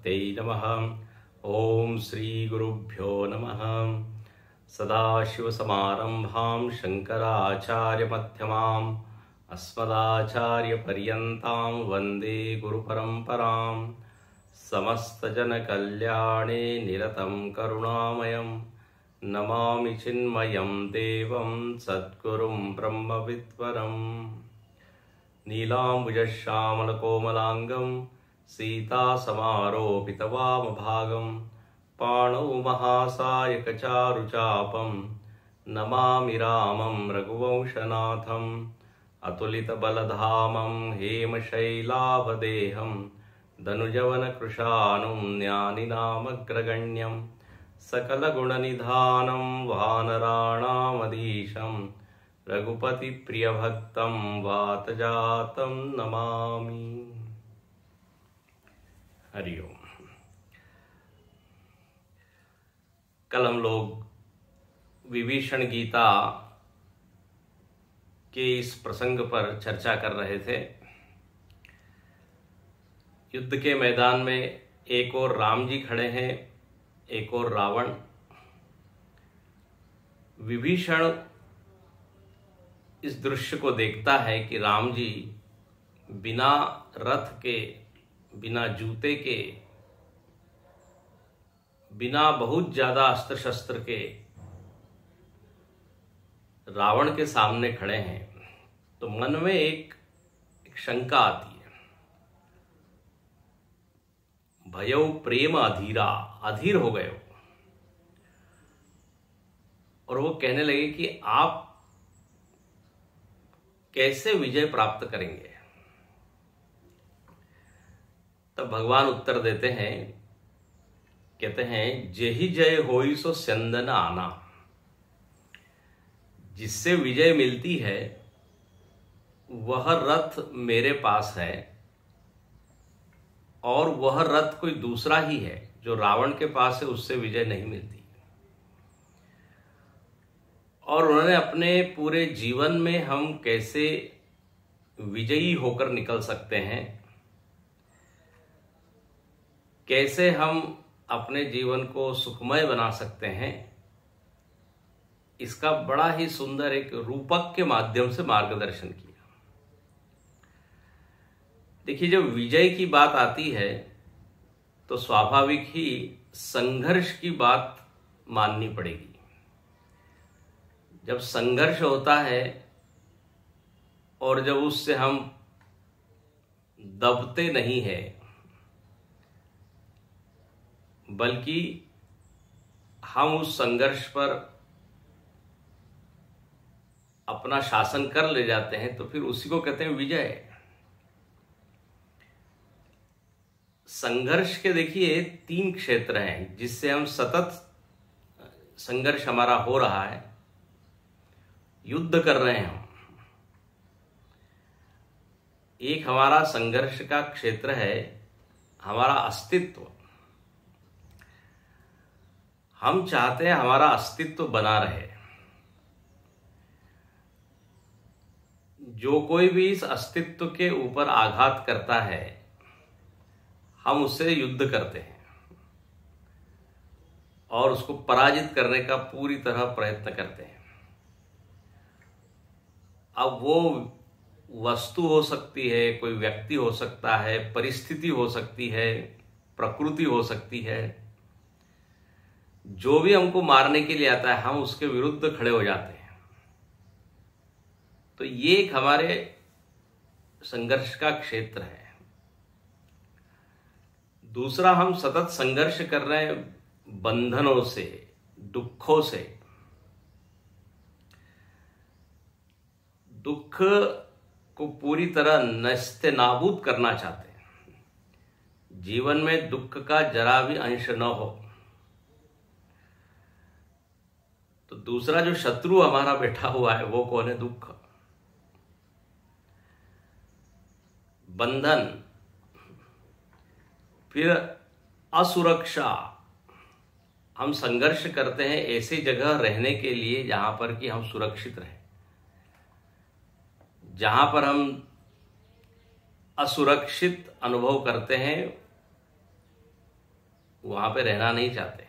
प्रजापतये नमः। ओम श्री गुरुभ्यो नमः। सदाशिवसमारंभां शंकराचार्यमध्यमाम् अस्मदाचार्यपर्यन्तां वन्दे गुरुपरम्परां। समस्तजनकल्याणे निरतं करुणामयं नमामि चिन्मयं देवं सद्गुरुं ब्रह्मविद्वरम्। नीलाम्बुजश्यामलकोमलाङ्गं सीतासमारोपितवामभागं पाणौ महासायकचारुचापं नमामि रामं रघुवंशनाथम्। अतुलितबलधामं हेमशैलाभदेहं धनुजवनकृशानुं ज्ञानिनामग्रगण्यं सकलगुणनिधानं वानराणामधीशं रघुपतिप्रियभक्तं वातजातं नमामि। हरि ओम। कल हम लोग विभीषण गीता के इस प्रसंग पर चर्चा कर रहे थे। युद्ध के मैदान में एक और राम जी खड़े हैं, एक और रावण। विभीषण इस दृश्य को देखता है कि राम जी बिना रथ के, बिना जूते के, बिना बहुत ज्यादा अस्त्र शस्त्र के रावण के सामने खड़े हैं। तो मन में एक शंका आती है। भयौ प्रेम अधीरा, अधीर हो गए हो। और वो कहने लगे कि आप कैसे विजय प्राप्त करेंगे। तब भगवान उत्तर देते हैं, कहते हैं जेहि जय होई सो स्यंदन आना। जिससे विजय मिलती है वह रथ मेरे पास है, और वह रथ कोई दूसरा ही है। जो रावण के पास है उससे विजय नहीं मिलती। और उन्होंने अपने पूरे जीवन में हम कैसे विजयी होकर निकल सकते हैं, कैसे हम अपने जीवन को सुखमय बना सकते हैं, इसका बड़ा ही सुंदर एक रूपक के माध्यम से मार्गदर्शन किया। देखिए, जब विजय की बात आती है तो स्वाभाविक ही संघर्ष की बात माननी पड़ेगी। जब संघर्ष होता है और जब उससे हम दबते नहीं है, बल्कि हम उस संघर्ष पर अपना शासन कर ले जाते हैं, तो फिर उसी को कहते हैं विजय। संघर्ष के देखिए 3 क्षेत्र हैं जिससे हम सतत संघर्ष हमारा हो रहा है, युद्ध कर रहे हैं हम। एक हमारा संघर्ष का क्षेत्र है हमारा अस्तित्व। हम चाहते हैं हमारा अस्तित्व बना रहे। जो कोई भी इस अस्तित्व के ऊपर आघात करता है, हम उससे युद्ध करते हैं और उसको पराजित करने का पूरी तरह प्रयत्न करते हैं। अब वो वस्तु हो सकती है, कोई व्यक्ति हो सकता है, परिस्थिति हो सकती है, प्रकृति हो सकती है। जो भी हमको मारने के लिए आता है, हम उसके विरुद्ध खड़े हो जाते हैं। तो ये एक हमारे संघर्ष का क्षेत्र है। दूसरा, हम सतत संघर्ष कर रहे हैं बंधनों से, दुखों से। दुख को पूरी तरह नस्ते नाबूद करना चाहते हैं। जीवन में दुख का जरा भी अंश न हो। तो दूसरा जो शत्रु हमारा बैठा हुआ है वो कौन है? दुख, बंधन, फिर असुरक्षा। हम संघर्ष करते हैं ऐसी जगह रहने के लिए जहां पर कि हम सुरक्षित रहें। जहां पर हम असुरक्षित अनुभव करते हैं वहां पे रहना नहीं चाहते।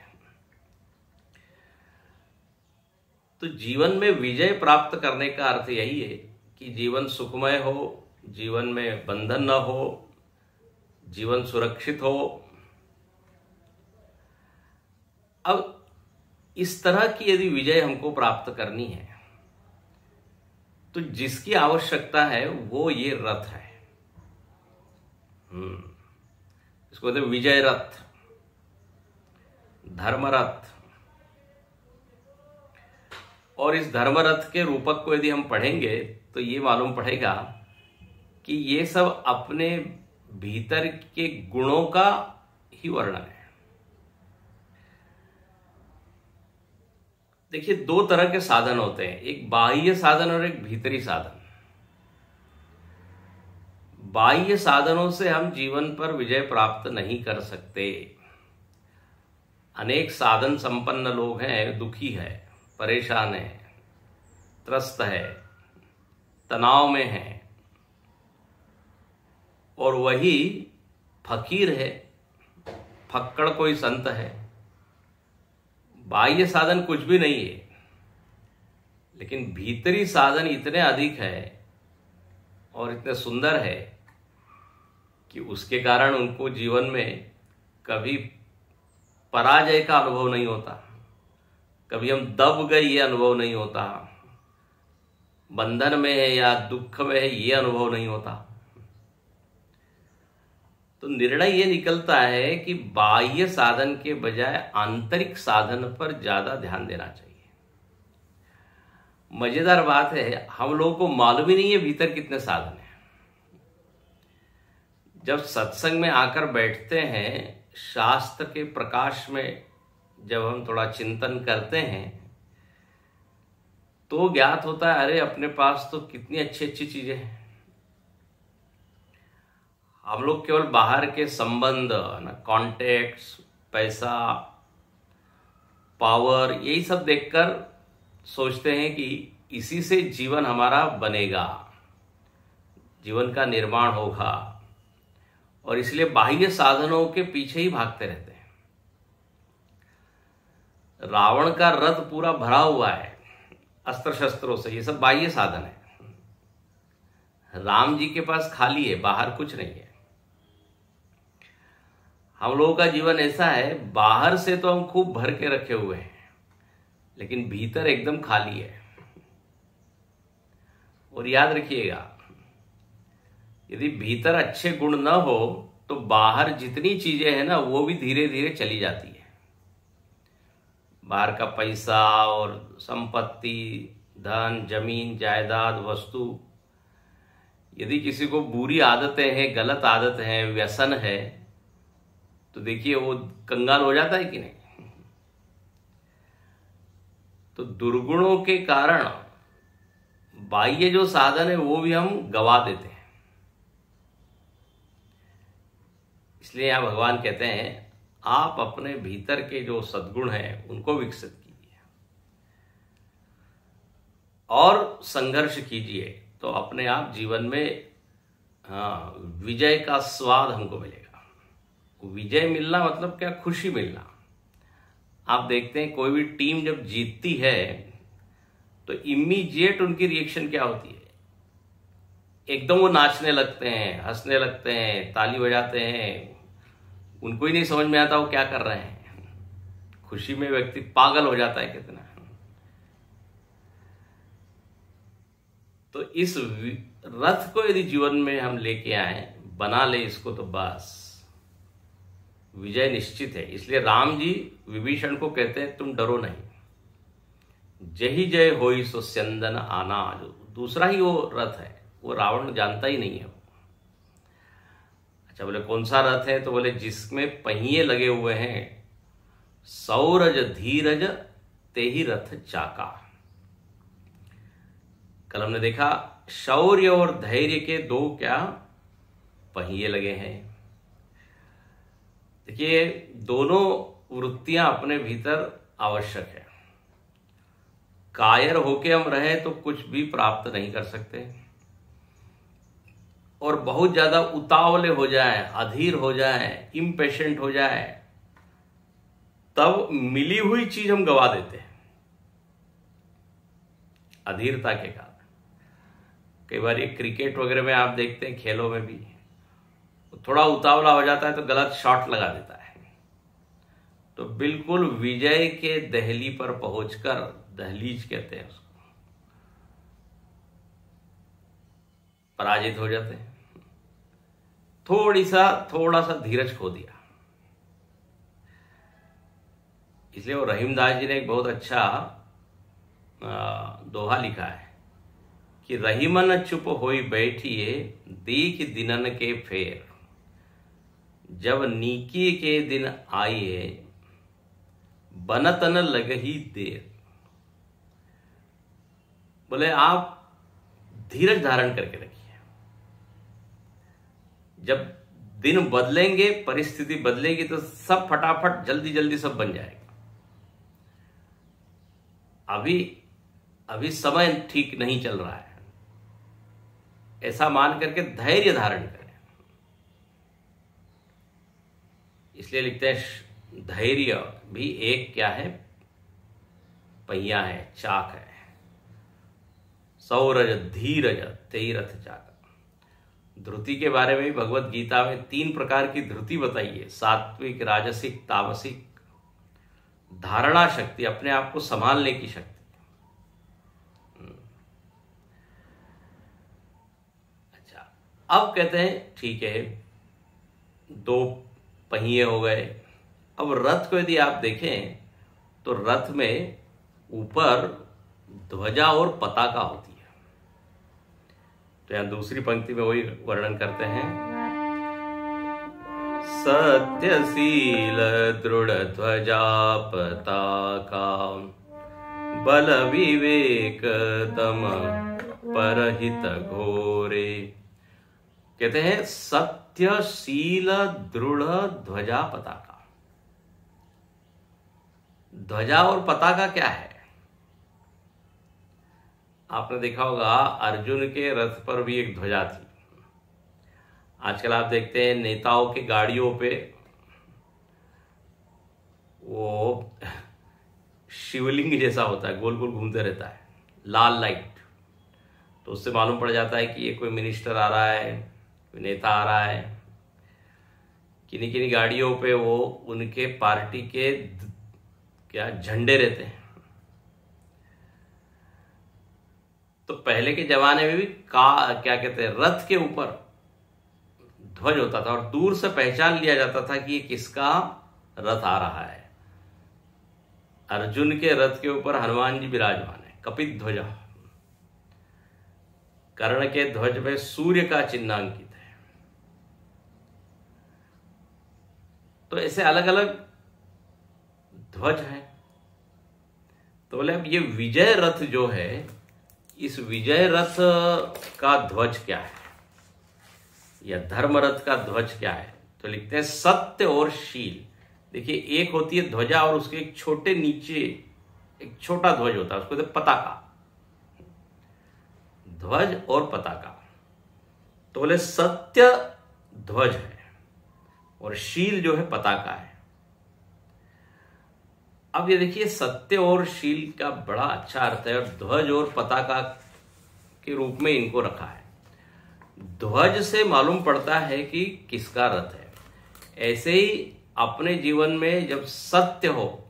तो जीवन में विजय प्राप्त करने का अर्थ यही है कि जीवन सुखमय हो, जीवन में बंधन न हो, जीवन सुरक्षित हो। अब इस तरह की यदि विजय हमको प्राप्त करनी है तो जिसकी आवश्यकता है वो ये रथ है। इसको कहते हैं विजय रथ, धर्मरथ। और इस धर्मरथ के रूपक को यदि हम पढ़ेंगे तो ये मालूम पड़ेगा कि ये सब अपने भीतर के गुणों का ही वर्णन है। देखिए, दो तरह के साधन होते हैं, एक बाह्य साधन और एक भीतरी साधन। बाह्य साधनों से हम जीवन पर विजय प्राप्त नहीं कर सकते। अनेक साधन संपन्न लोग हैं, दुखी है, परेशान है, त्रस्त है, तनाव में है, और वही फकीर है, फक्कड़ कोई संत है। बाह्य साधन कुछ भी नहीं है, लेकिन भीतरी साधन इतने अधिक है और इतने सुंदर है कि उसके कारण उनको जीवन में कभी पराजय का अनुभव नहीं होता, कभी हम दब गए ये अनुभव नहीं होता, बंधन में है या दुख में है ये अनुभव नहीं होता। तो निर्णय ये निकलता है कि बाह्य साधन के बजाय आंतरिक साधन पर ज्यादा ध्यान देना चाहिए। मजेदार बात है, हम लोगों को मालूम ही नहीं है भीतर कितने साधन हैं। जब सत्संग में आकर बैठते हैं, शास्त्र के प्रकाश में जब हम थोड़ा चिंतन करते हैं तो ज्ञात होता है, अरे अपने पास तो कितनी अच्छी अच्छी चीजें हैं। हम लोग केवल बाहर के संबंध, कॉन्टेक्ट्स, पैसा, पावर, यही सब देखकर सोचते हैं कि इसी से जीवन हमारा बनेगा, जीवन का निर्माण होगा, और इसलिए बाह्य साधनों के पीछे ही भागते रहते हैं। रावण का रथ पूरा भरा हुआ है अस्त्र शस्त्रों से, ये सब बाह्य साधन है। राम जी के पास खाली है, बाहर कुछ नहीं है। हम लोगों का जीवन ऐसा है, बाहर से तो हम खूब भर के रखे हुए हैं, लेकिन भीतर एकदम खाली है। और याद रखिएगा, यदि भीतर अच्छे गुण न हो तो बाहर जितनी चीजें हैं ना, वो भी धीरे धीरे चली जाती है। बाहर का पैसा और संपत्ति, धन, जमीन, जायदाद, वस्तु, यदि किसी को बुरी आदतें हैं, गलत आदत है, व्यसन है, तो देखिए वो कंगाल हो जाता है कि नहीं। तो दुर्गुणों के कारण बाह्य जो साधन है वो भी हम गवा देते हैं। इसलिए यहां भगवान कहते हैं, आप अपने भीतर के जो सद्गुण हैं उनको विकसित कीजिए और संघर्ष कीजिए, तो अपने आप जीवन में विजय का स्वाद हमको मिलेगा। विजय मिलना मतलब क्या? खुशी मिलना। आप देखते हैं कोई भी टीम जब जीतती है तो इमीडिएट उनकी रिएक्शन क्या होती है? एकदम वो नाचने लगते हैं, हंसने लगते हैं, ताली बजाते हैं। उनको ही नहीं समझ में आता वो क्या कर रहे हैं। खुशी में व्यक्ति पागल हो जाता है कितना। तो इस रथ को यदि जीवन में हम लेके आए, बना ले इसको, तो बस विजय निश्चित है। इसलिए राम जी विभीषण को कहते हैं, तुम डरो नहीं, जही जय होई सो स्यंदन आना। जो दूसरा ही वो रथ है, वो रावण जानता ही नहीं है। अच्छा, बोले कौन सा रथ है? तो बोले जिसमें पहिए लगे हुए हैं, सौरज धीरज तेहि रथ चाका। कल हमने देखा शौर्य और धैर्य के दो क्या पहिए लगे हैं। देखिए, दोनों वृत्तियां अपने भीतर आवश्यक है। कायर होके हम रहे तो कुछ भी प्राप्त नहीं कर सकते, और बहुत ज्यादा उतावले हो जाए, अधीर हो जाए, इम्पेशेंट हो जाए, तब मिली हुई चीज हम गवा देते हैं अधीरता के कारण। कई बार ये क्रिकेट वगैरह में आप देखते हैं, खेलों में भी थोड़ा उतावला हो जाता है तो गलत शॉट लगा देता है। तो बिल्कुल विजय के दहली पर पहुंचकर, दहलीज कहते हैं उसको, पराजित हो जाते हैं। थोड़ा सा धीरज खो दिया। इसलिए वो रहीमदास जी ने एक बहुत अच्छा दोहा लिखा है कि रहीमन चुप होई बैठिए, दीख दिनन के फेर, जब नीकी के दिन आइए, बनतन लगही देर। बोले आप धीरज धारण करके रखिए, जब दिन बदलेंगे, परिस्थिति बदलेगी तो सब फटाफट जल्दी जल्दी सब बन जाएगा। अभी समय ठीक नहीं चल रहा है, ऐसा मान करके धैर्य धारण करें। इसलिए लिखते हैं धैर्य भी एक क्या है, पहिया है, चाक है। सौरज धीरज तेरथ चाक। धृति के बारे में भी भगवत गीता में 3 प्रकार की धृति बताई है, सात्विक, राजसिक, तामसिक। धारणा शक्ति, अपने आप को संभालने की शक्ति। अच्छा, अब कहते हैं ठीक है, 2 पहिए हो गए। अब रथ को यदि आप देखें तो रथ में ऊपर ध्वजा और पताका होती है। तो यहां दूसरी पंक्ति में वही वर्णन करते हैं, सत्यशील दृढ़ ध्वजा पताका, बल विवेक दम परहित घोरे। कहते हैं सत्यशील दृढ़ ध्वजा पताका। ध्वजा और पताका क्या है? आपने देखा होगा अर्जुन के रथ पर भी एक ध्वजा थी। आजकल आप देखते हैं नेताओं के गाड़ियों पे वो शिवलिंग जैसा होता है, गोल गोल घूमते रहता है, लाल लाइट। तो उससे मालूम पड़ जाता है कि ये कोई मिनिस्टर आ रहा है, कोई नेता आ रहा है। किन्हीं किन्हीं गाड़ियों पे वो उनके पार्टी के क्या झंडे रहते हैं। तो पहले के जमाने में भी क्या कहते हैं, रथ के ऊपर ध्वज होता था और दूर से पहचान लिया जाता था कि ये किसका रथ आ रहा है। अर्जुन के रथ के ऊपर हनुमान जी विराजमान है, कपित ध्वजा। कर्ण के ध्वज में सूर्य का चिन्ह अंकित है। तो ऐसे अलग अलग ध्वज है। तो बोले अब ये विजय रथ जो है, इस विजय रथ का ध्वज क्या है, या धर्म रथ का ध्वज क्या है? तो लिखते हैं सत्य और शील। देखिए, एक होती है ध्वजा और उसके एक छोटे नीचे एक छोटा ध्वज होता है, उसको कहते हैं पताका। ध्वज और पताका। तो बोले सत्य ध्वज है और शील जो है पताका है। अब ये देखिए, सत्य और शील का बड़ा अच्छा अर्थ है और ध्वज और पताका के रूप में इनको रखा है। ध्वज से मालूम पड़ता है कि किसका रथ है। ऐसे ही अपने जीवन में जब सत्य हो,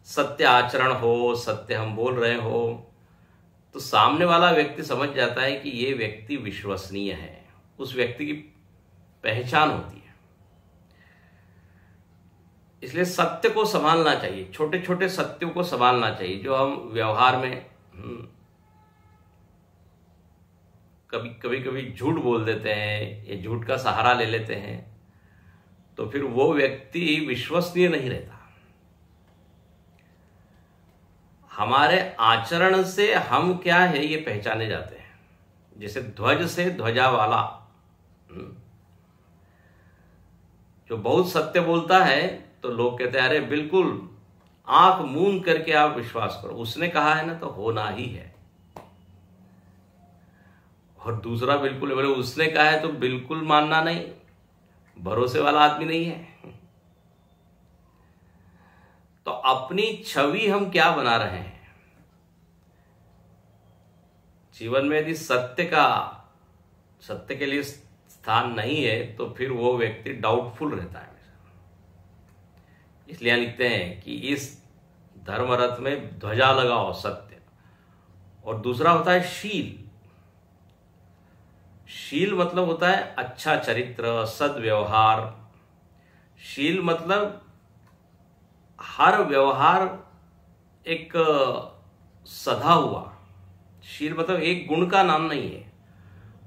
सत्य आचरण हो, सत्य हम बोल रहे हो, तो सामने वाला व्यक्ति समझ जाता है कि ये व्यक्ति विश्वसनीय है। उस व्यक्ति की पहचान होती है। इसलिए सत्य को संभालना चाहिए, छोटे छोटे सत्यों को संभालना चाहिए जो हम व्यवहार में कभी झूठ बोल देते हैं या झूठ का सहारा ले लेते हैं, तो फिर वो व्यक्ति विश्वसनीय नहीं रहता। हमारे आचरण से हम क्या है ये पहचाने जाते हैं। जैसे ध्वज से ध्वजा वाला जो बहुत सत्य बोलता है तो लोग कहते हैं अरे बिल्कुल आंख मूंद करके आप विश्वास करो, उसने कहा है ना तो होना ही है। और दूसरा बिल्कुल बोले उसने कहा है तो बिल्कुल मानना नहीं, भरोसे वाला आदमी नहीं है। अपनी छवि हम क्या बना रहे हैं? जीवन में यदि सत्य के लिए स्थान नहीं है तो फिर वो व्यक्ति डाउटफुल रहता है। इसलिए लिखते हैं कि इस धर्म रथ में ध्वजा लगाओ सत्य। और दूसरा होता है शील। शील मतलब होता है अच्छा चरित्र, सद्व्यवहार। शील मतलब हर व्यवहार एक सधा हुआ। शील मतलब एक गुण का नाम नहीं है,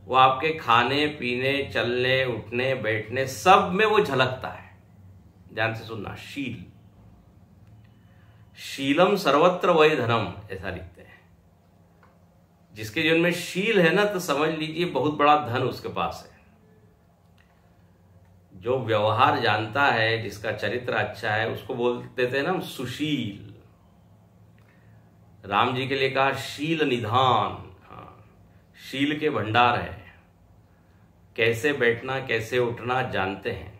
वो आपके खाने पीने, चलने उठने बैठने सब में वो झलकता है। ध्यान से सुनना, शील। शीलम सर्वत्र वही धनम, ऐसा लिखते हैं। जिसके जीवन में शील है ना, तो समझ लीजिए बहुत बड़ा धन उसके पास है। जो व्यवहार जानता है, जिसका चरित्र अच्छा है, उसको बोल देते हैं ना सुशील। राम जी के लिए कहा शील निधान। हाँ, शील के भंडार है। कैसे बैठना कैसे उठना जानते हैं।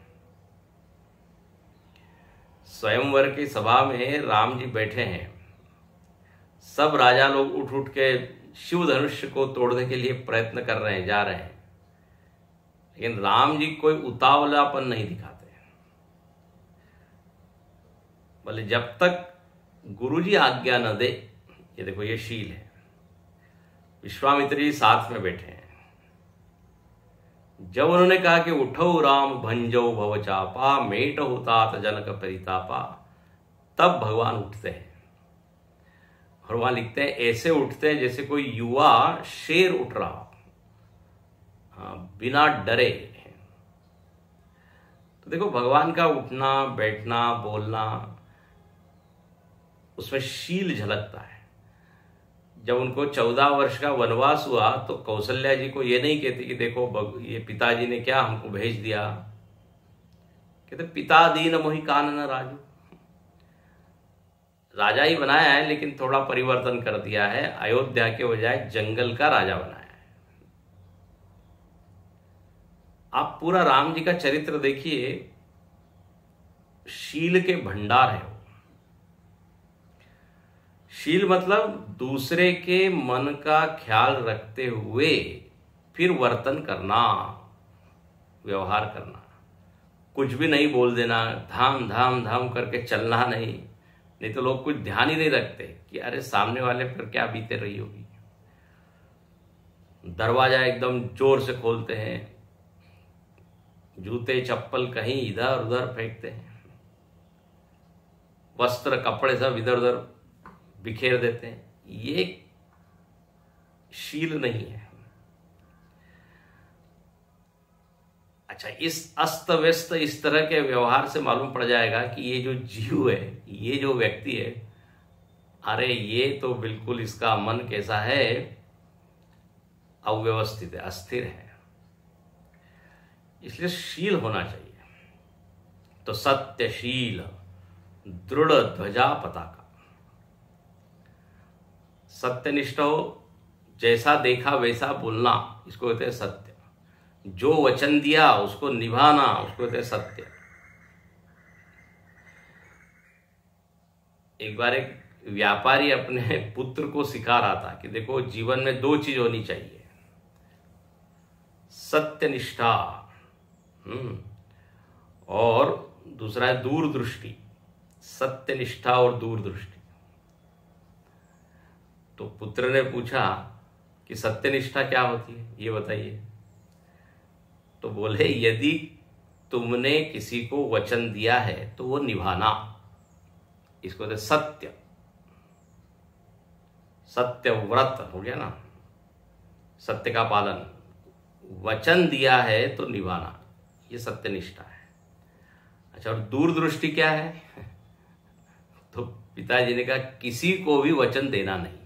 स्वयंवर की सभा में राम जी बैठे हैं, सब राजा लोग उठ उठ के शिव धनुष को तोड़ने के लिए प्रयत्न कर रहे हैं, जा रहे हैं, लेकिन राम जी कोई उतावलापन नहीं दिखाते। बोले जब तक गुरुजी आज्ञा न दे, ये देखो ये शील है। विश्वामित्र जी साथ में बैठे हैं। जब उन्होंने कहा कि उठो राम भंजो भव चापा, मेट होतात जनक परितापा, तब भगवान उठते हैं। और वहां लिखते हैं ऐसे उठते हैं जैसे कोई युवा शेर उठ रहा हो, बिना डरे। तो देखो भगवान का उठना बैठना बोलना, उसमें शील झलकता है। जब उनको 14 वर्ष का वनवास हुआ तो कौशल्या जी को ये नहीं कहती कि देखो ये पिताजी ने क्या हमको भेज दिया। कहते पिता दीन मोहि कानन राजू। राजा ही बनाया है लेकिन थोड़ा परिवर्तन कर दिया है, अयोध्या के बजाय जंगल का राजा बनाया है। आप पूरा राम जी का चरित्र देखिए, शील के भंडार है वो। शील मतलब दूसरे के मन का ख्याल रखते हुए फिर वर्तन करना, व्यवहार करना। कुछ भी नहीं बोल देना, धाम धाम धाम करके चलना नहीं तो लोग कुछ ध्यान ही नहीं रखते कि अरे सामने वाले पर क्या बीते रही होगी। दरवाजा एकदम जोर से खोलते हैं, जूते चप्पल कहीं इधर उधर फेंकते हैं, वस्त्र कपड़े सब इधर उधर बिखेर देते हैं। ये शील नहीं है। अच्छा, इस अस्त व्यस्त इस तरह के व्यवहार से मालूम पड़ जाएगा कि ये जो जीव है, ये जो व्यक्ति है, अरे ये तो बिल्कुल इसका मन कैसा है, अव्यवस्थित है, अस्थिर है। इसलिए शील होना चाहिए। तो सत्यशील दृढ़ ध्वजा पताका, सत्यनिष्ठ हो, जैसा देखा वैसा बोलना, इसको कहते हैं सत्य। जो वचन दिया उसको निभाना, उसको कहते हैं सत्य। एक बार एक व्यापारी अपने पुत्र को सिखा रहा था कि देखो जीवन में 2 चीज होनी चाहिए, सत्यनिष्ठा और दूसरा है दूरदृष्टि। सत्यनिष्ठा और दूरदृष्टि। तो पुत्र ने पूछा कि सत्यनिष्ठा क्या होती है, ये बताइए। तो बोले यदि तुमने किसी को वचन दिया है तो वो निभाना, इसको कहते सत्य। सत्य व्रत हो गया ना, सत्य का पालन। वचन दिया है तो निभाना, ये सत्यनिष्ठा है। अच्छा, और दूरदृष्टि क्या है? तो पिताजी ने कहा किसी को भी वचन देना नहीं।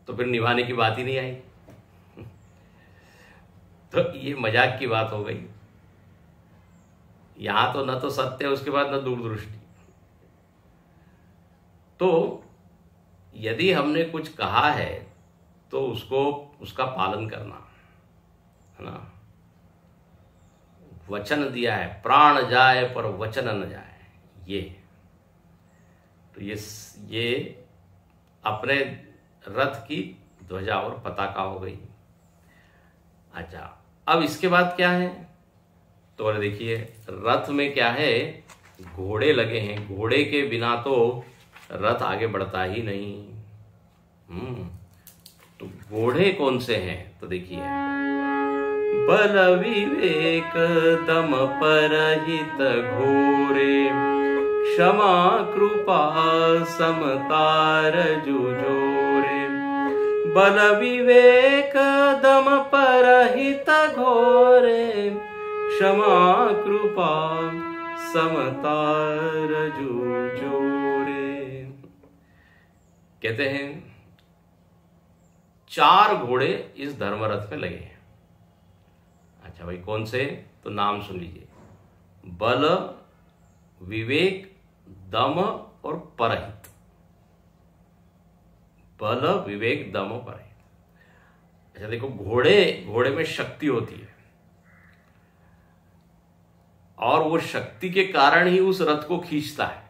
तो फिर निभाने की बात ही नहीं आई। तो ये मजाक की बात हो गई। यहां तो न तो सत्य है, उसके बाद न दूरदृष्टि। तो यदि हमने कुछ कहा है तो उसको उसका पालन करना है ना। वचन दिया है, प्राण जाए पर वचन न जाए। ये तो ये अपने रथ की ध्वजा और पताका हो गई। अच्छा, अब इसके बाद क्या है? तो देखिए रथ में क्या है, घोड़े लगे हैं। घोड़े के बिना तो रथ आगे बढ़ता ही नहीं। तो घोड़े कौन से हैं? तो देखिए, बल विवेक दम परहित घोरे, क्षमा कृपा समतार जुझोरे। बल विवेक दम परहित घोरे, क्षमा कृपा समतार जुझोरे। कहते हैं 4 घोड़े इस धर्मरथ में लगे हैं। अच्छा भाई, कौन से? तो नाम सुन लीजिए, बल, विवेक, दम और परहित। बल, विवेक, दम और परहित। अच्छा देखो, घोड़े में शक्ति होती है और वो शक्ति के कारण ही उस रथ को खींचता है।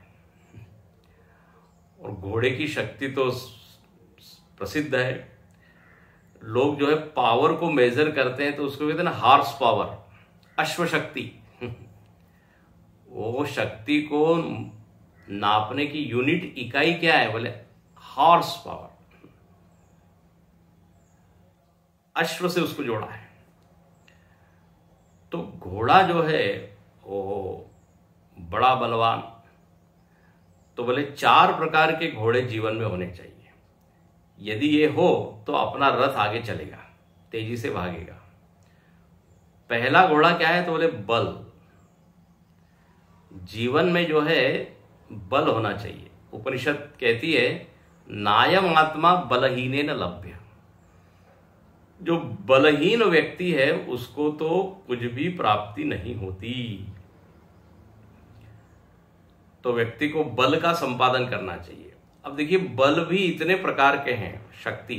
और घोड़े की शक्ति तो प्रसिद्ध है। लोग जो है पावर को मेजर करते हैं तो उसको कहते हैं ना हॉर्स पावर, अश्व शक्ति। वो शक्ति को नापने की यूनिट, इकाई क्या है? बोले हॉर्स पावर। अश्व से उसको जोड़ा है। तो घोड़ा जो है वो बड़ा बलवान। तो बोले 4 प्रकार के घोड़े जीवन में होने चाहिए। यदि ये हो तो अपना रथ आगे चलेगा, तेजी से भागेगा। पहला घोड़ा क्या है? तो बोले बल। जीवन में जो है बल होना चाहिए। उपनिषद कहती है, नायम आत्मा बलहीने न लभ्य। जो बलहीन व्यक्ति है उसको तो कुछ भी प्राप्ति नहीं होती। तो व्यक्ति को बल का संपादन करना चाहिए। अब देखिए, बल भी इतने प्रकार के हैं। शक्ति,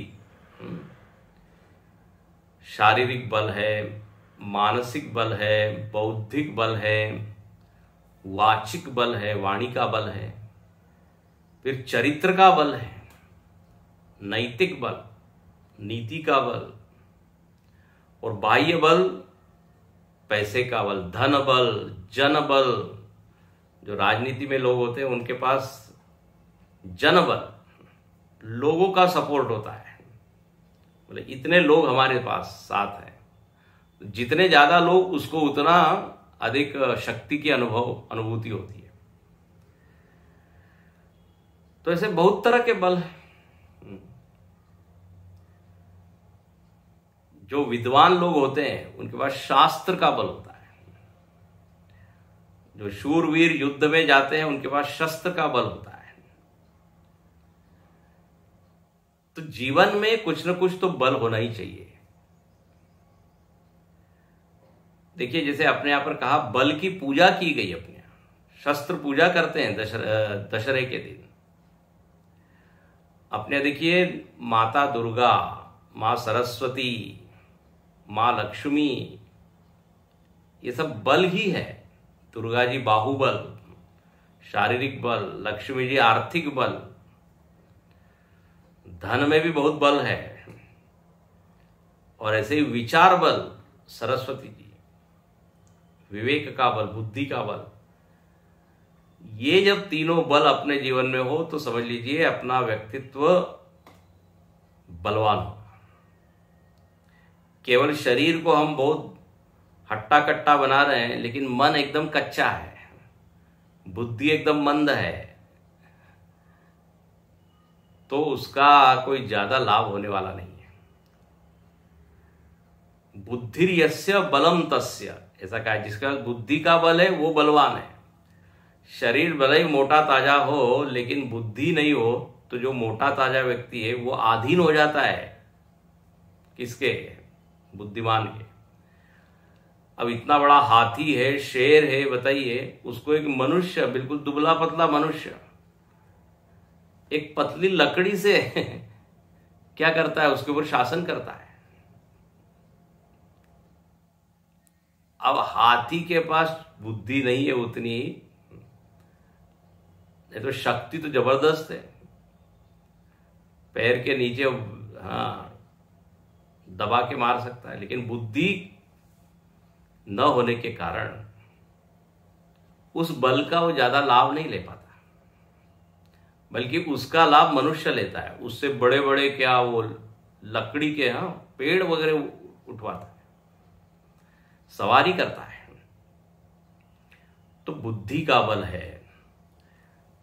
शारीरिक बल है, मानसिक बल है, बौद्धिक बल है, वाचिक बल है, वाणी का बल है, फिर चरित्र का बल है, नैतिक बल, नीति का बल, और बाह्य बल, पैसे का बल, धन बल, जन बल। जो राजनीति में लोग होते हैं उनके पास जनबल, लोगों का सपोर्ट होता है। बोले इतने लोग हमारे पास साथ हैं। जितने ज्यादा लोग, उसको उतना अधिक शक्ति की अनुभूति होती है। तो ऐसे बहुत तरह के बल हैं। जो विद्वान लोग होते हैं उनके पास शास्त्र का बल होता है। जो शूरवीर युद्ध में जाते हैं उनके पास शस्त्र का बल होता है। तो जीवन में कुछ न कुछ तो बल होना ही चाहिए। देखिए, जैसे अपने यहां पर कहा, बल की पूजा की गई। अपने शस्त्र पूजा करते हैं दशहरे के दिन। अपने देखिए, माता दुर्गा, मां सरस्वती, मां लक्ष्मी, ये सब बल ही है। दुर्गा जी बाहुबल, शारीरिक बल, लक्ष्मी जी आर्थिक बल, धन में भी बहुत बल है, और ऐसे ही विचार बल सरस्वती जी, विवेक का बल, बुद्धि का बल। ये जब तीनों बल अपने जीवन में हो तो समझ लीजिए अपना व्यक्तित्व बलवान होगा। केवल शरीर को हम बहुत हट्टा कट्टा बना रहे हैं, लेकिन मन एकदम कच्चा है, बुद्धि एकदम मंद है, तो उसका कोई ज्यादा लाभ होने वाला नहीं है। बुद्धिर्यस्य बलम तस्य, ऐसा कहा है, जिसका बुद्धि का बल है वो बलवान है। शरीर भले ही मोटा ताजा हो, लेकिन बुद्धि नहीं हो तो जो मोटा ताजा व्यक्ति है वो अधीन हो जाता है। किसके? बुद्धिमान के। अब इतना बड़ा हाथी है, शेर है, बताइए, उसको एक मनुष्य, बिल्कुल दुबला पतला मनुष्य, एक पतली लकड़ी से क्या करता है? उसके ऊपर शासन करता है। अब हाथी के पास बुद्धि नहीं है उतनी, नहीं तो शक्ति तो जबरदस्त है, पैर के नीचे हाँ दबा के मार सकता है, लेकिन बुद्धि न होने के कारण उस बल का वो ज्यादा लाभ नहीं ले पाता, बल्कि उसका लाभ मनुष्य लेता है। उससे बड़े बड़े क्या वो लकड़ी के पेड़ वगैरह उठवाता है, सवारी करता है। तो बुद्धि का बल है,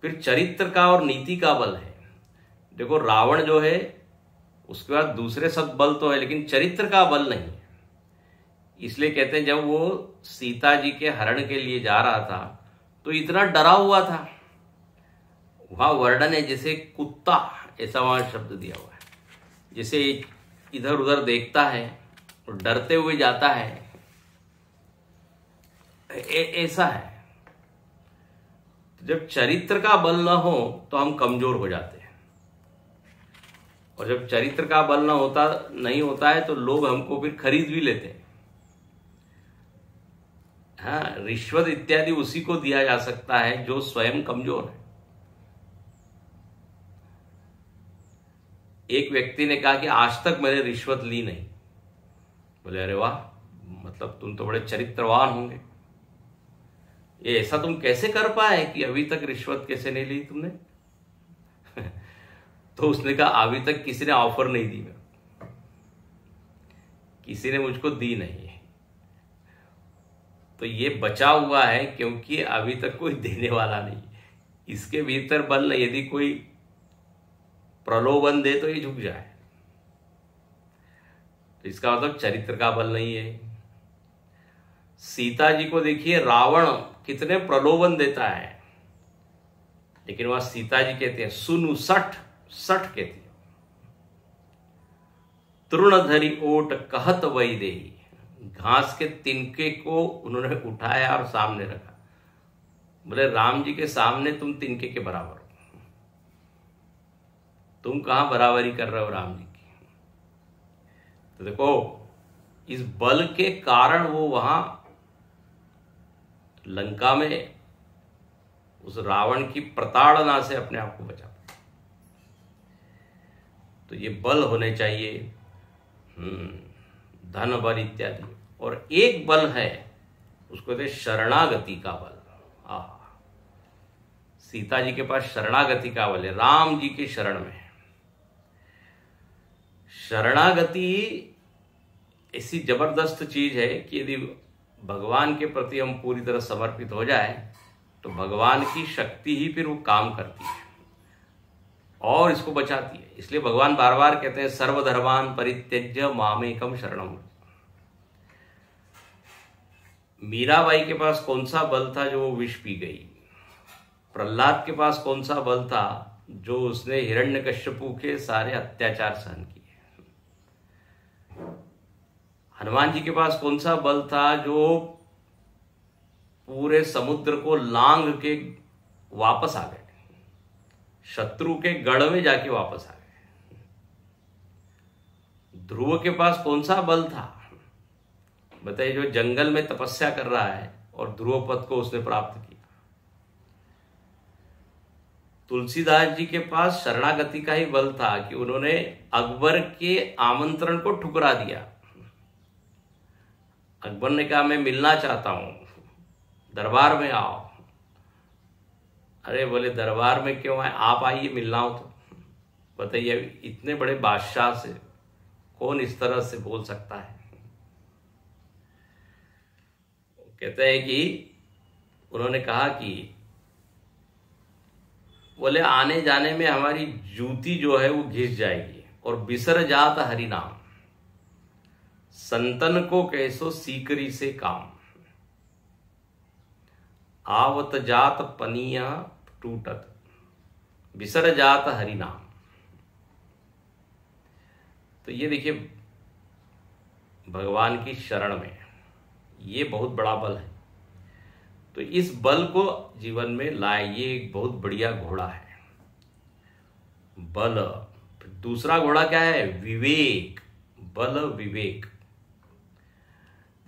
फिर चरित्र का और नीति का बल है। देखो रावण जो है उसके बाद दूसरे सब बल तो है, लेकिन चरित्र का बल नहीं है। इसलिए कहते हैं जब वो सीता जी के हरण के लिए जा रहा था तो इतना डरा हुआ था, वहां वर्णन है जैसे कुत्ता, ऐसा वहां शब्द दिया हुआ है, जैसे इधर उधर देखता है और डरते हुए जाता है, ऐसा है। जब चरित्र का बल ना हो तो हम कमजोर हो जाते हैं, और जब चरित्र का बल नहीं होता है तो लोग हमको फिर खरीद भी लेते हैं। हाँ, रिश्वत इत्यादि उसी को दिया जा सकता है जो स्वयं कमजोर है। एक व्यक्ति ने कहा कि आज तक मैंने रिश्वत ली नहीं। बोले अरे वाह, मतलब तुम तो बड़े चरित्रवान होंगे, ये ऐसा तुम कैसे कर पाए कि अभी तक रिश्वत कैसे नहीं ली तुमने? तो उसने कहा अभी तक किसी ने ऑफर नहीं दी, किसी ने मुझको दी नहीं है। तो ये बचा हुआ है क्योंकि अभी तक कोई देने वाला नहीं, इसके भीतर बल नहीं। यदि कोई प्रलोभन दे तो ये झुक जाए, तो इसका मतलब चरित्र का बल नहीं है। सीता जी को देखिए, रावण कितने प्रलोभन देता है, लेकिन वह सीता जी कहते हैं सुनु सठ कहती है, तृणधरी ओट कहत वही देही। घास के तिनके को उन्होंने उठाया और सामने रखा। बोले राम जी के सामने तुम तिनके के बराबर हो, तुम कहां बराबरी कर रहे हो राम जी की? तो देखो इस बल के कारण वो वहां लंका में उस रावण की प्रताड़ना से अपने आप को बचा। तो ये बल होने चाहिए, धन बल इत्यादि। और एक बल है उसको कहते शरणागति का बल। सीता जी के पास शरणागति का बल है, राम जी के शरण में। शरणागति ऐसी जबरदस्त चीज है कि यदि भगवान के प्रति हम पूरी तरह समर्पित हो जाए तो भगवान की शक्ति ही फिर वो काम करती है और इसको बचाती है। इसलिए भगवान बार बार कहते हैं सर्वधर्मान परित्यज्य मामेकम शरणम। मीराबाई के पास कौन सा बल था जो वो विष पी गई? प्रहलाद के पास कौन सा बल था जो उसने हिरण्यकश्यपु के सारे अत्याचार सहन किए? हनुमान जी के पास कौन सा बल था जो पूरे समुद्र को लांघ के वापस आ गए, शत्रु के गढ़ में जाके वापस आ गए? ध्रुव के पास कौन सा बल था बताइए, जो जंगल में तपस्या कर रहा है और ध्रुव पद को उसने प्राप्त किया? तुलसीदास जी के पास शरणागति का ही बल था कि उन्होंने अकबर के आमंत्रण को ठुकरा दिया। अकबर ने कहा मैं मिलना चाहता हूं, दरबार में आओ। अरे बोले दरबार में क्यों आए, आप आइए, मिलना हो तो। बताइए इतने बड़े बादशाह से कौन इस तरह से बोल सकता है? कहते हैं कि उन्होंने कहा कि बोले आने जाने में हमारी जूती जो है वो घिस जाएगी, और बिसर जात हरि नाम, संतन को कैसो सीकरी से काम, आवत जात पनिया टूटत, बिसर जात हरि नाम। तो ये देखिए भगवान की शरण में ये बहुत बड़ा बल है। तो इस बल को जीवन में लाए, ये एक बहुत बढ़िया घोड़ा है बल। दूसरा घोड़ा क्या है? विवेक, बल विवेक।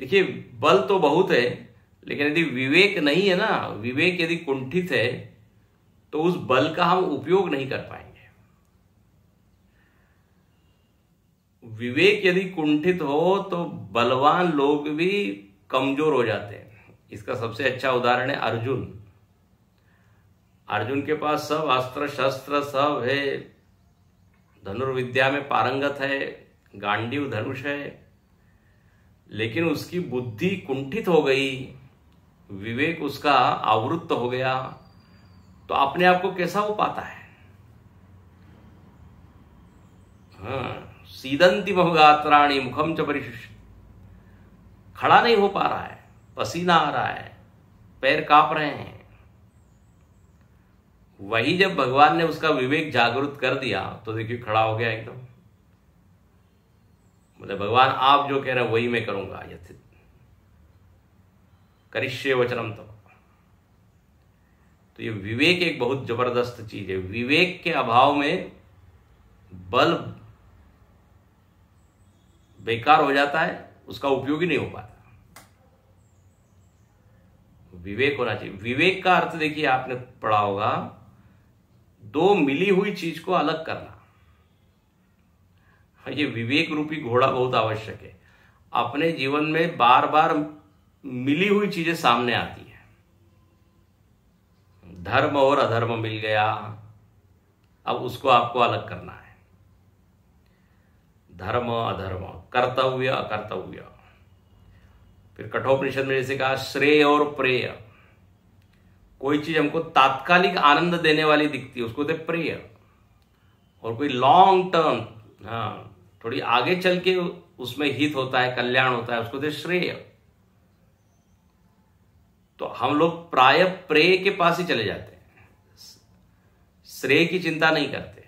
देखिए, बल तो बहुत है, लेकिन यदि विवेक नहीं है ना, विवेक यदि कुंठित है, तो उस बल का हम उपयोग नहीं कर पाएंगे। विवेक यदि कुंठित हो तो बलवान लोग भी कमजोर हो जाते हैं। इसका सबसे अच्छा उदाहरण है अर्जुन। अर्जुन के पास सब अस्त्र शस्त्र सब है, धनुर्विद्या में पारंगत है, गांडीव धनुष है, लेकिन उसकी बुद्धि कुंठित हो गई, विवेक उसका आवृत्त हो गया, तो अपने आप को कैसा हो पाता है? हाँ, सीदंती बहुगात्राणी मुखम च परिशुष्य, खड़ा नहीं हो पा रहा है, पसीना आ रहा है, पैर कांप रहे हैं। वही जब भगवान ने उसका विवेक जागृत कर दिया तो देखिए खड़ा हो गया एकदम। मतलब भगवान आप जो कह रहे हैं वही मैं करूंगा, यथित करिष्ये वचनम। तो ये विवेक एक बहुत जबरदस्त चीज है। विवेक के अभाव में बल बेकार हो जाता है, उसका उपयोग ही नहीं हो पाता। विवेक होना चाहिए। विवेक का अर्थ देखिए, आपने पढ़ा होगा, दो मिली हुई चीज को अलग करना। ये विवेक रूपी घोड़ा बहुत आवश्यक है। अपने जीवन में बार बार मिली हुई चीजें सामने आती है, धर्म और अधर्म मिल गया, अब उसको आपको अलग करना है। धर्म अधर्म, कर्तव्य अकर्तव्य। फिर कठोपनिषद में जैसे कहा श्रेय और प्रेय। कोई चीज हमको तात्कालिक आनंद देने वाली दिखती है उसको कहते प्रेय, और कोई लॉन्ग टर्म, हाँ, थोड़ी आगे चल के उसमें हित होता है, कल्याण होता है, उसको कहते श्रेय। तो हम लोग प्राय प्रेय के पास ही चले जाते हैं, श्रेय की चिंता नहीं करते।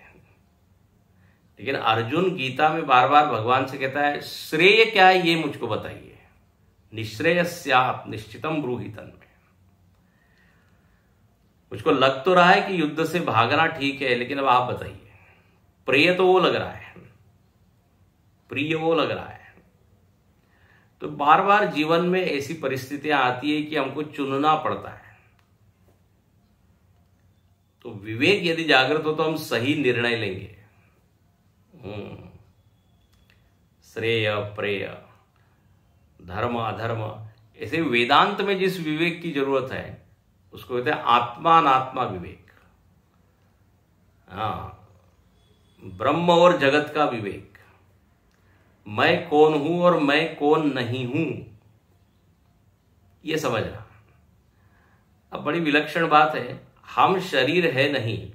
लेकिन अर्जुन गीता में बार बार भगवान से कहता है श्रेय क्या है ये मुझको बताइए, निःश्रेयस्यात् निश्चितम ब्रूहि तन्मे। मुझको लग तो रहा है कि युद्ध से भागना ठीक है, लेकिन अब आप बताइए। प्रिय तो वो लग रहा है, प्रिय वो लग रहा है। तो बार बार जीवन में ऐसी परिस्थितियां आती है कि हमको चुनना पड़ता है। तो विवेक यदि जागृत हो तो हम सही निर्णय लेंगे। श्रेय प्रेय, धर्म अधर्म, ऐसे वेदांत में जिस विवेक की जरूरत है उसको कहते हैं आत्मानात्मा विवेक। हाँ, ब्रह्म और जगत का विवेक, मैं कौन हूं और मैं कौन नहीं हूं, यह समझना। अब बड़ी विलक्षण बात है, हम शरीर है नहीं।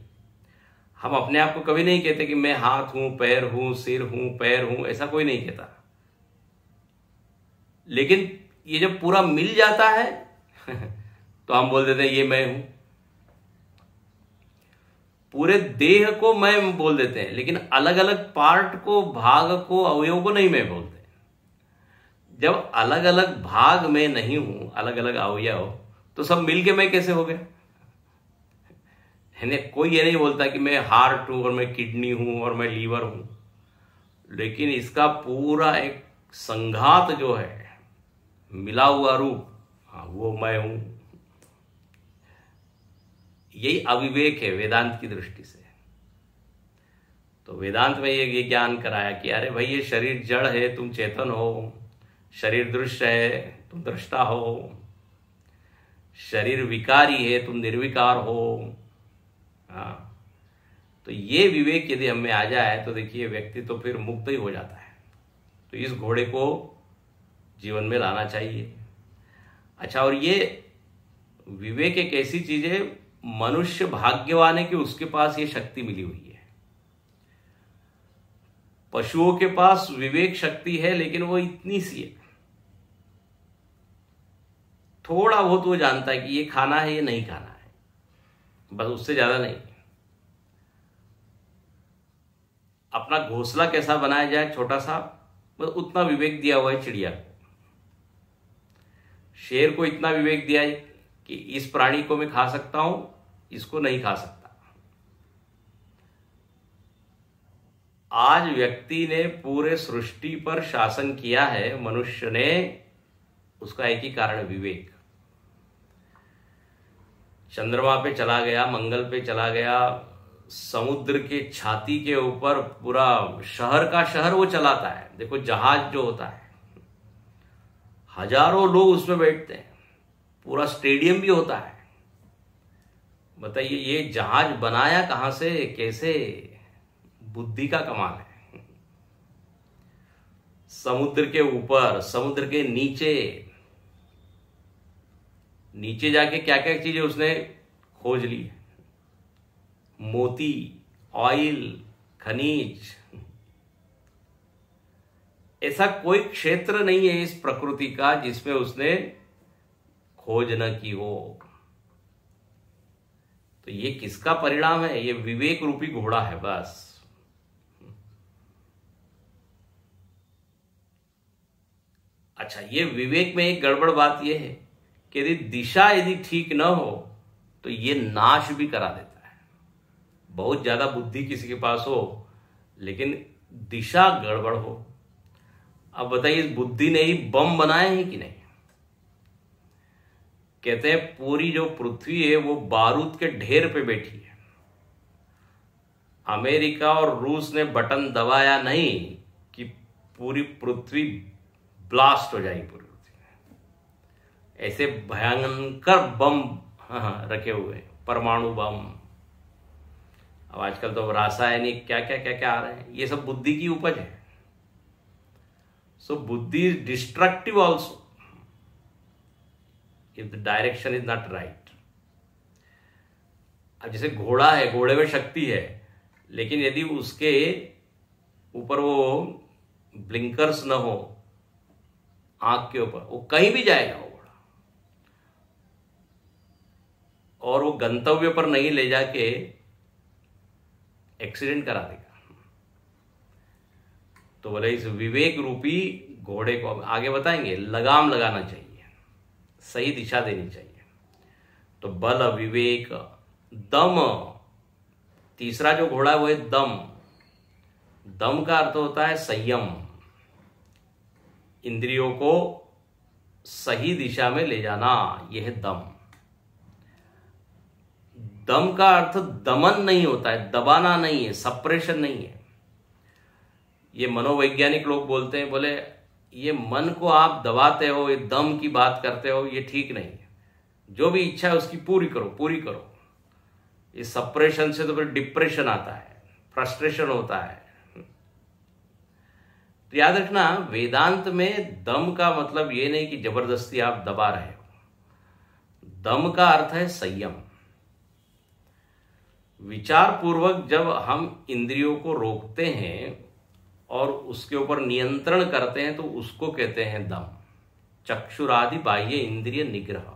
हम अपने आप को कभी नहीं कहते कि मैं हाथ हूं, पैर हूं, सिर हूं, पैर हूं, ऐसा कोई नहीं कहता। लेकिन ये जब पूरा मिल जाता है तो हम बोल देते हैं ये मैं हूं। पूरे देह को मैं बोल देते हैं, लेकिन अलग अलग पार्ट को, भाग को, अवयव को नहीं मैं बोलते। जब अलग अलग भाग में नहीं हूं, अलग अलग अवयव, तो सब मिलके मैं कैसे हो गया? कोई ये नहीं बोलता कि मैं हार्ट हूं और मैं किडनी हूं और मैं लीवर हूं, लेकिन इसका पूरा एक संघात जो है, मिला हुआ रूप, हाँ, वो मैं हूं। यही अविवेक है वेदांत की दृष्टि से। तो वेदांत में ये ज्ञान कराया कि अरे भाई ये शरीर जड़ है, तुम चेतन हो, शरीर दृश्य है, तुम दृष्टा हो, शरीर विकारी है, तुम निर्विकार हो। हाँ, तो ये विवेक यदि हमें आ जाए तो देखिए व्यक्ति तो फिर मुक्त ही हो जाता है। तो इस घोड़े को जीवन में लाना चाहिए। अच्छा, और ये विवेक एक ऐसी चीज है, मनुष्य भाग्यवान है कि उसके पास ये शक्ति मिली हुई है। पशुओं के पास विवेक शक्ति है, लेकिन वो इतनी सी है, थोड़ा बहुत वो जानता है कि ये खाना है, ये नहीं खाना है, बस उससे ज्यादा नहीं। अपना घोंसला कैसा बनाया जाए छोटा सा, बस उतना विवेक दिया हुआ है चिड़िया को। शेर को इतना विवेक दिया है कि इस प्राणी को मैं खा सकता हूं, इसको नहीं खा सकता। आज व्यक्ति ने पूरे सृष्टि पर शासन किया है, मनुष्य ने, उसका एक ही कारण है, विवेक। चंद्रमा पे चला गया, मंगल पे चला गया, समुद्र के छाती के ऊपर पूरा शहर का शहर वो चलाता है। देखो जहाज जो होता है, हजारों लोग उसमें बैठते हैं, पूरा स्टेडियम भी होता है। बताइए ये जहाज बनाया कहां से, कैसे? बुद्धि का कमाल है। समुद्र के ऊपर, समुद्र के नीचे, नीचे जाके क्या क्या चीजें उसने खोज ली। मोती, ऑयल, खनिज। ऐसा कोई क्षेत्र नहीं है इस प्रकृति का जिसमें उसने खोज न की हो। तो ये किसका परिणाम है? ये विवेक रूपी घोड़ा है बस। अच्छा, ये विवेक में एक गड़बड़ बात यह है कि यदि ठीक न हो तो ये नाश भी करा देता है। बहुत ज्यादा बुद्धि किसी के पास हो लेकिन दिशा गड़बड़ हो। अब बताइए इस बुद्धि ने ही बम बनाए हैं कि नहीं? कहते हैं पूरी जो पृथ्वी है वो बारूद के ढेर पे बैठी है। अमेरिका और रूस ने बटन दबाया नहीं कि पूरी पृथ्वी ब्लास्ट हो जाएगी। पूरी पृथ्वी ऐसे भयंकर बम रखे हुए हैं, परमाणु बम। अब आजकल तो रासायनिक क्या क्या क्या क्या आ रहे हैं, ये सब बुद्धि की उपज है। सो बुद्धि is destructive also if the direction is not right। अब जैसे घोड़ा है, घोड़े में शक्ति है, लेकिन यदि उसके ऊपर वो ब्लिंकर्स न हो आंख के ऊपर, वो कहीं भी जाएगा वो घोड़ा, और वो गंतव्य पर नहीं ले जाके एक्सीडेंट करा देगा। तो बोले इस विवेक रूपी घोड़े को आगे बताएंगे, लगाम लगाना चाहिए, सही दिशा देनी चाहिए। तो बल, विवेक, दम। तीसरा जो घोड़ा है वो है दम। दम का अर्थ होता है संयम, इंद्रियों को सही दिशा में ले जाना, यह है दम। दम का अर्थ दमन नहीं होता है, दबाना नहीं है, सप्रेशन नहीं है। ये मनोवैज्ञानिक लोग बोलते हैं, बोले ये मन को आप दबाते हो, ये दम की बात करते हो, ये ठीक नहीं है। जो भी इच्छा है उसकी पूरी करो, पूरी करो। इस सप्रेशन से तो फिर डिप्रेशन आता है, फ्रस्ट्रेशन होता है। तो याद रखना, वेदांत में दम का मतलब ये नहीं कि जबरदस्ती आप दबा रहे हो। दम का अर्थ है संयम। विचार पूर्वक जब हम इंद्रियों को रोकते हैं और उसके ऊपर नियंत्रण करते हैं तो उसको कहते हैं दम। चक्षुरादि बाह्य इंद्रिय निग्रह।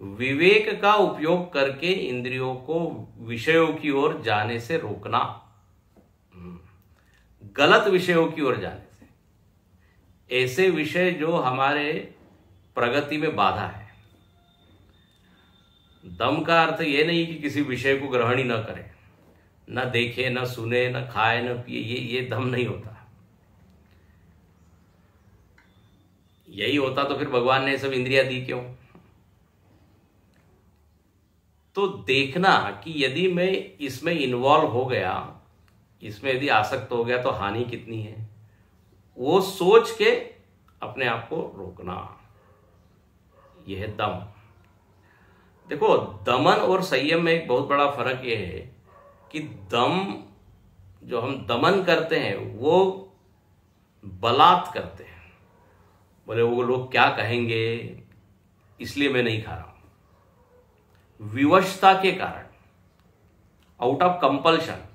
विवेक का उपयोग करके इंद्रियों को विषयों की ओर जाने से रोकना, गलत विषयों की ओर जाने से, ऐसे विषय जो हमारे प्रगति में बाधा है। दम का अर्थ ये नहीं कि किसी विषय को ग्रहण ही न करें, न देखे, न सुने, न खाए, न पिए, ये दम नहीं होता। यही होता तो फिर भगवान ने सब इंद्रियां दी क्यों? तो देखना कि यदि मैं इसमें इन्वॉल्व हो गया, इसमें यदि आसक्त हो गया तो हानि कितनी है, वो सोच के अपने आप को रोकना, यह है दम। देखो, दमन और संयम में एक बहुत बड़ा फर्क यह है कि दम, जो हम दमन करते हैं वो बलात् करते हैं। बोले वो लोग क्या कहेंगे इसलिए मैं नहीं खा रहा हूं, विवशता के कारण, आउट ऑफ कंपल्शन।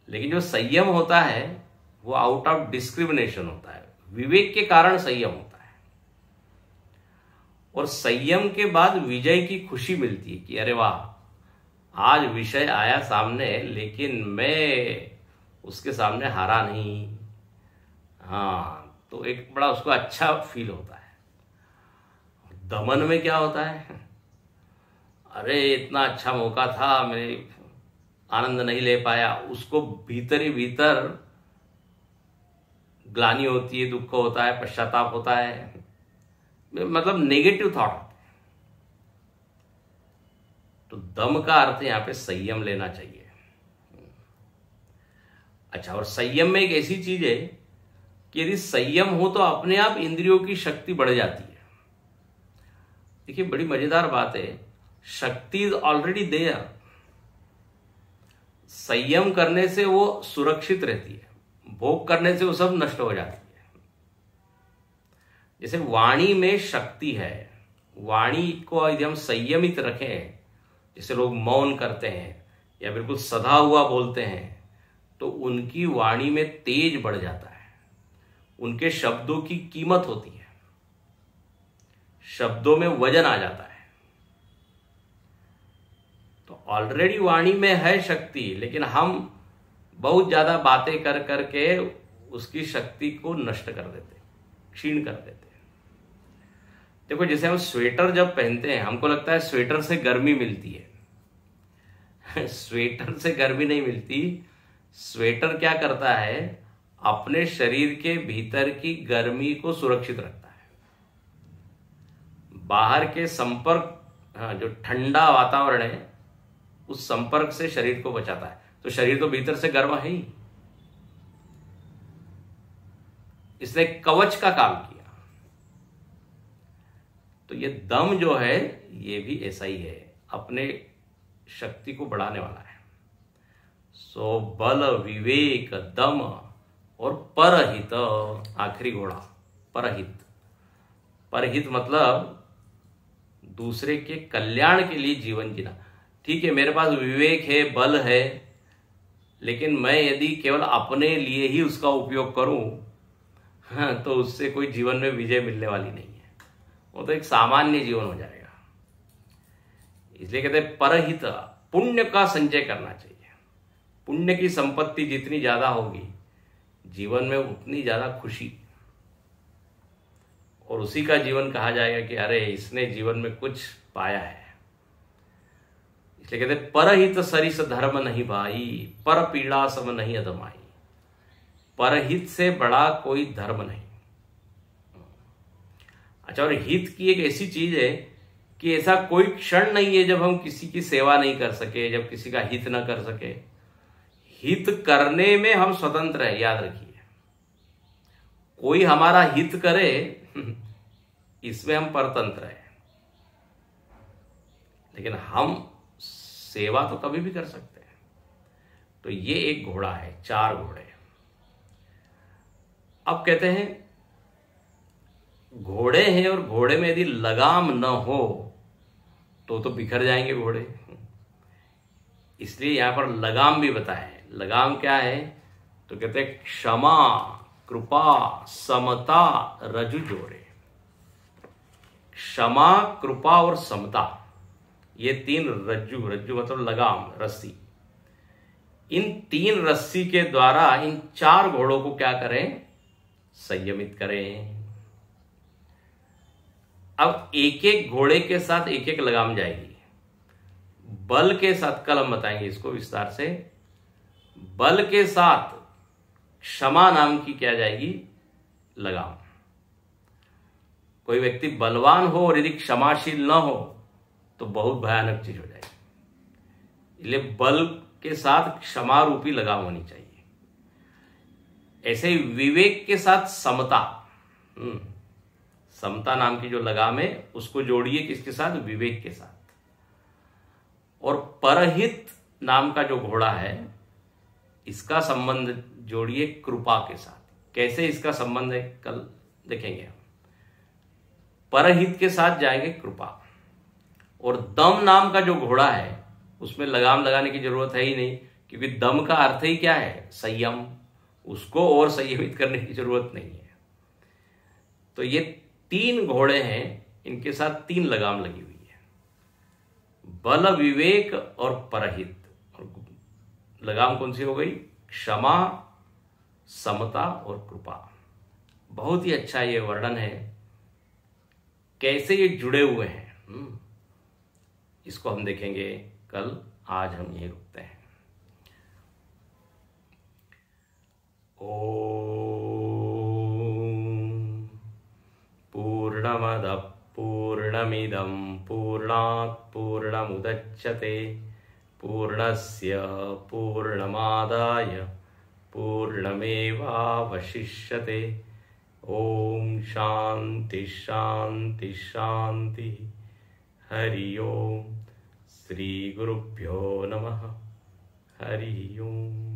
लेकिन जो संयम होता है वो आउट ऑफ डिस्क्रिमिनेशन होता है, विवेक के कारण संयम होता है। और संयम के बाद विजय की खुशी मिलती है कि अरे वाह, आज विषय आया सामने लेकिन मैं उसके सामने हारा नहीं। हाँ, तो एक बड़ा उसको अच्छा फील होता है। दमन में क्या होता है, अरे इतना अच्छा मौका था, मैं आनंद नहीं ले पाया, उसको भीतर ही भीतर ग्लानि होती है, दुख होता है, पश्चाताप होता है, मतलब नेगेटिव थॉट। तो दम का अर्थ यहां पे संयम लेना चाहिए। अच्छा, और संयम में एक ऐसी चीज है कि यदि संयम हो तो अपने आप इंद्रियों की शक्ति बढ़ जाती है। देखिए, बड़ी मजेदार बात है, शक्ति इज ऑलरेडी देयर। संयम करने से वो सुरक्षित रहती है, भोग करने से वो सब नष्ट हो जाती है। जैसे वाणी में शक्ति है, वाणी को यदि हम संयमित रखें, जैसे लोग मौन करते हैं या बिल्कुल सधा हुआ बोलते हैं, तो उनकी वाणी में तेज बढ़ जाता है, उनके शब्दों की कीमत होती है, शब्दों में वजन आ जाता है। तो ऑलरेडी वाणी में है शक्ति, लेकिन हम बहुत ज्यादा बातें कर करके उसकी शक्ति को नष्ट कर देते, क्षीण कर देते। देखो, जैसे हम स्वेटर जब पहनते हैं, हमको लगता है स्वेटर से गर्मी मिलती है। स्वेटर से गर्मी नहीं मिलती। स्वेटर क्या करता है, अपने शरीर के भीतर की गर्मी को सुरक्षित रखता है। बाहर के संपर्क, जो ठंडा वातावरण है, उस संपर्क से शरीर को बचाता है। तो शरीर तो भीतर से गर्म है ही, इसने कवच का काम किया। तो ये दम जो है, ये भी ऐसा ही है, अपने शक्ति को बढ़ाने वाला है। सो बल, विवेक, दम और परहित, आखिरी घोड़ा परहित। परहित मतलब दूसरे के कल्याण के लिए जीवन जीना। ठीक है, मेरे पास विवेक है, बल है, लेकिन मैं यदि केवल अपने लिए ही उसका उपयोग करूं, हाँ, तो उससे कोई जीवन में विजय मिलने वाली नहीं है। वो तो एक सामान्य जीवन हो जाएगा। इसलिए कहते हैं परहित, पुण्य का संचय करना चाहिए। पुण्य की संपत्ति जितनी ज्यादा होगी, जीवन में उतनी ज्यादा खुशी, और उसी का जीवन कहा जाएगा कि अरे, इसने जीवन में कुछ पाया है। इसलिए कहते हैं परहित सरिस धर्म नहीं भाई, पर पीड़ा सम नहीं अदमाई। परहित से बड़ा कोई धर्म नहीं। अच्छा, और हित की एक ऐसी चीज है कि ऐसा कोई क्षण नहीं है जब हम किसी की सेवा नहीं कर सके, जब किसी का हित ना कर सके। हित करने में हम स्वतंत्र है, याद रखिए। कोई हमारा हित करे, इसमें हम परतंत्र है, लेकिन हम सेवा तो कभी भी कर सकते हैं। तो ये एक घोड़ा है, 4 घोड़े। अब कहते हैं घोड़े हैं, और घोड़े में यदि लगाम न हो तो बिखर जाएंगे घोड़े। इसलिए यहां पर लगाम भी बताया है। लगाम क्या है, तो कहते हैं क्षमा, कृपा, समता, रजु जोड़े। क्षमा, कृपा और समता, ये 3 रज्जु, रज्जु मतलब लगाम, रस्सी। इन 3 रस्सी के द्वारा इन 4 घोड़ों को क्या करें, संयमित करें। अब एक एक घोड़े के साथ एक एक लगाम जाएगी। बल के साथ, कल हम बताएंगे इसको विस्तार से, बल के साथ क्षमा नाम की क्या जाएगी, लगाम। कोई व्यक्ति बलवान हो और यदि क्षमाशील न हो तो बहुत भयानक चीज हो जाएगी। इसलिए बल के साथ क्षमा रूपी लगाम होनी चाहिए। ऐसे ही विवेक के साथ समता, समता नाम की जो लगाम है उसको जोड़िए किसके साथ, विवेक के साथ। और परहित नाम का जो घोड़ा है, इसका संबंध जोड़िए कृपा के साथ। कैसे इसका संबंध है, कल देखेंगे हम। परहित के साथ जाएंगे कृपा। और दम नाम का जो घोड़ा है, उसमें लगाम लगाने की जरूरत है ही नहीं, क्योंकि दम का अर्थ ही क्या है, संयम। उसको और संयमित करने की जरूरत नहीं है। तो ये 3 घोड़े हैं, इनके साथ 3 लगाम लगी हुई है, बल, विवेक और परहित। और लगाम कौन सी हो गई, क्षमा, समता और कृपा। बहुत ही अच्छा ये वर्णन है, कैसे ये जुड़े हुए हैं। इसको हम देखेंगे कल। आज हम यहीं रुकते हैं। ओ पूर्णमदः पूर्णमिदं पूर्णात् पूर्णमुदच्यते पूर्णस्य पूर्णमादाय पूर्णमेवावशिष्यते। ओम शांति शांति शांति। हरि ओम। श्री गुरुभ्यो नमः। हरि ओम।